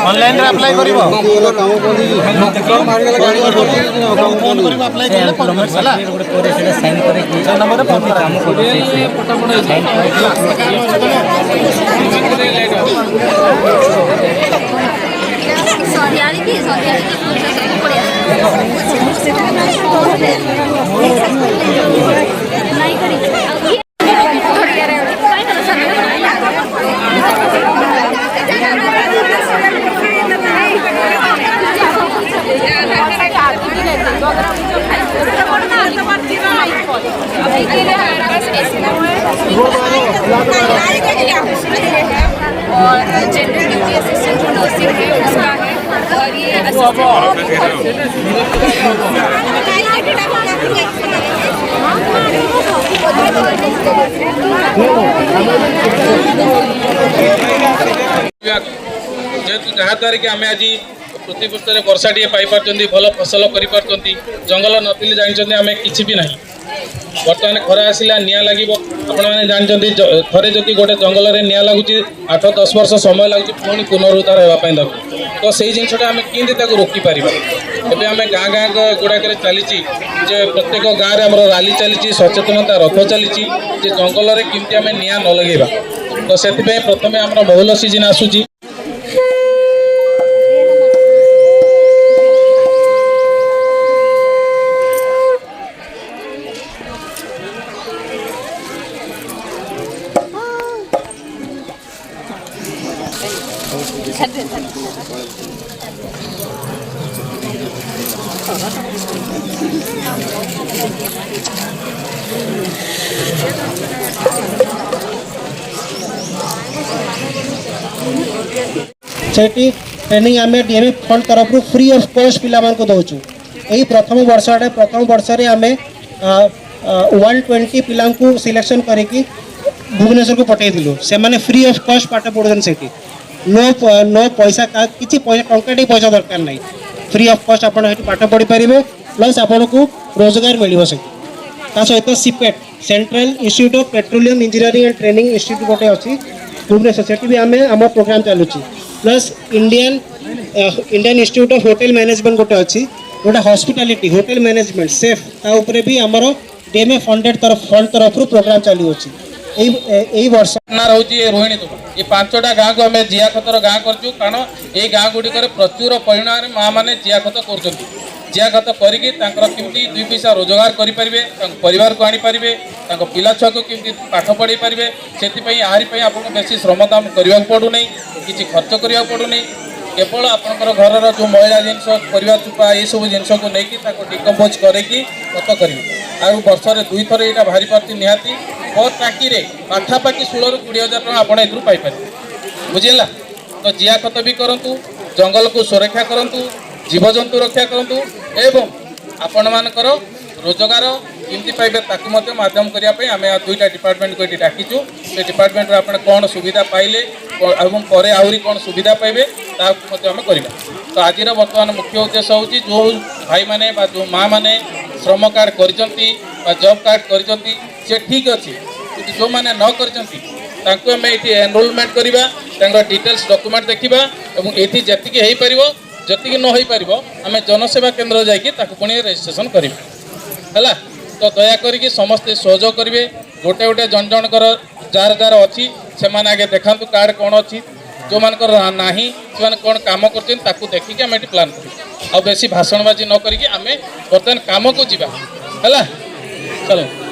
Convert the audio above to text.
Online रे apply करिवो phone करिवो apply करले permit होला गोटे कोरे सेटा साइन करे कि नंबर रे काम करे पटापट साइन सरियाली की पड़िया नहीं करी और जनरल ड्यूटी असिस्टेंट जो नर्सिंग है उसका है और ये जहाँद्वारा कि आम आज पृथ्वी पृष्ठ वर्षा टे पाई भल फसल कर जंगल नथिले जानते आम कि भी ना बर्तमान खरा आसला निआ लगे आपने जानते थे जदि गोटे जंगल में निआ लगुच 8-10 वर्ष समय लगुच पुणी पुनरुद्धार होगापी दरकार तो से जिनसा आम कि रोकीपर एवं आम गाँ गाँ गुड़ाक चली प्रत्येक गाँव में आम रैली चली सचेतनता रथ चली जंगल में केमती आम निआ न लगेगा तो से प्रथम आम बहुल सीजन आसूँ सेठी ट्रेनिंग आम डीएमई फंड तरफ फ्री ऑफ कॉस्ट पिला को दौचु यही प्रथम वर्ष रे आम 120 पिला सिलेक्शन करके भुवनेश्वर को पठेलु से माने फ्री ऑफ कॉस्ट पाठ पढ़ुन से नो पैसा किसी टंका पैसा दरकार नहीं फ्री ऑफ कॉस्ट आप पाठ पढ़ी पारे प्लस आपन को रोजगार मिल सहित CIPET central institute of petroleum engineering and training institute गोटे अच्छी भुवनेश्वर से भी आम प्रोग्राम चलुची plus Indian institute of hotel management गोटे अच्छी गोटे हॉस्पिटैलिटी होटल मैनेजमेंट सेफ ताऊपर भी आमर डीएमए फंड तरफ प्रोग्राम चलू अच्छी यही वर्ष रोचे रोहिणी तो ये 5टा गाँव को आम जिया खतर गाँ करूँ कारण ये गाँ गुड़िक प्रचुर परिमाण में माँ मैंने जिया खत कर जिया खत करके केमती 2 पैसा रोजगार करेंगे परिवार को आनीपर पिला छुआ को केमती पाठ पढ़े पारे से यारी आपको बेसी श्रम दाम करने पड़ूना किसी खर्च करने पड़ूना केवल आपंकर घर जो महिला जिनस परिवार चुपा ये सब जिनस को लेकिन डिकम्पोज करके खत करेंगे आ वर्ष 2 थर यहाँ बाहरी पार्टी निहाती और टाँकी पाखापाखि 16 ରୁ 20,000 टका आप पाइपर बुझेगा तो जिया खत भी करूँ जंगल को सुरक्षा करूँ जीवजंतु रक्षा करूँ एवं आपण मानकर रोजगार केमती पाइबे ताकू माध्यम करने आम 2टा डिपार्टमेंट को ये डाकिचु से डिपार्टमेंट आप कौन सुविधा पाइले एवं पर आहरी कौन सुविधा पाइबे आम करवा तो आज बर्तमान मुख्य उद्देश्य हूँ जो भाई मैंने जो माँ मैंने श्रम कार्ड कर जॉब कार्ड कर ठीक अच्छे जो मैंने न कर एनरोलमेंट करवा डिटेल्स डॉक्यूमेंट देखा और ये जी हो पार न हो पार आम जनसेवा केन्द्र जाकि पुणी रजिस्ट्रेशन करवा है तो दयाकोरी समस्ते सहयोग करेंगे गोटे गोटे जन जनकर जार जार अच्छी से आगे देखा कार्ड कौन अच्छी जो मानकर ना से कौन काम कर देखिए आम ये प्लां कर बेसी भाषणबाजी न करके आम बर्तमान काम को जीवा है चलो।